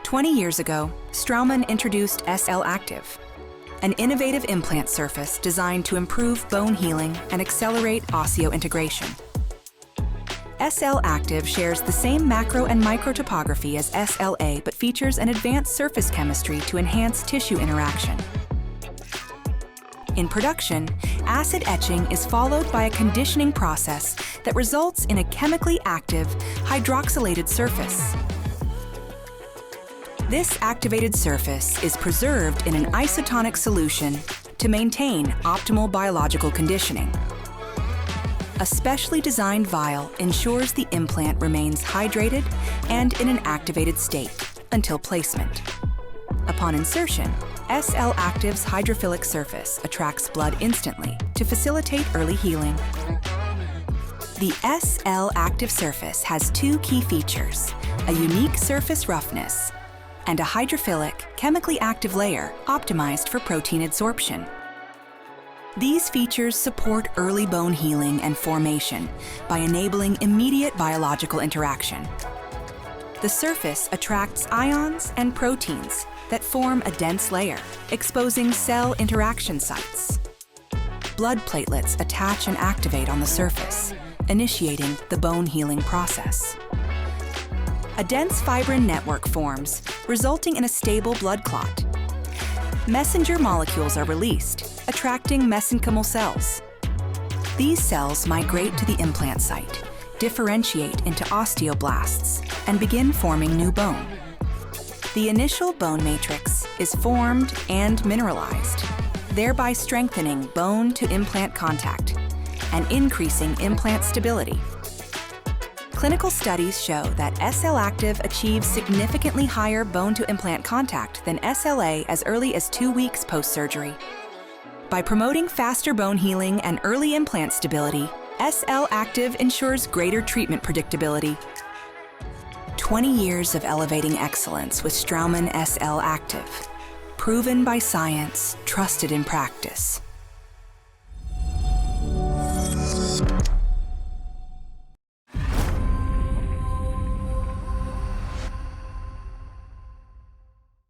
20 years ago, Straumann introduced SLActive, an innovative implant surface designed to improve bone healing and accelerate osseointegration. SLActive shares the same macro and micro topography as SLA but features an advanced surface chemistry to enhance tissue interaction. In production, acid etching is followed by a conditioning process that results in a chemically active, hydroxylated surface. This activated surface is preserved in an isotonic solution to maintain optimal biological conditioning. A specially designed vial ensures the implant remains hydrated and in an activated state until placement. Upon insertion, SLActive's hydrophilic surface attracts blood instantly to facilitate early healing. The SLActive surface has two key features: a unique surface roughness and a hydrophilic, chemically active layer optimized for protein absorption. These features support early bone healing and formation by enabling immediate biological interaction. The surface attracts ions and proteins that form a dense layer, exposing cell interaction sites. Blood platelets attach and activate on the surface, initiating the bone healing process. A dense fibrin network forms, resulting in a stable blood clot. Messenger molecules are released, attracting mesenchymal cells. These cells migrate to the implant site, differentiate into osteoblasts, and begin forming new bone. The initial bone matrix is formed and mineralized, thereby strengthening bone-to-implant contact and increasing implant stability. Clinical studies show that SLActive achieves significantly higher bone-to-implant contact than SLA as early as 2 weeks post-surgery. By promoting faster bone healing and early implant stability, SLActive ensures greater treatment predictability. 20 years of elevating excellence with Straumann SLActive. Proven by science, trusted in practice.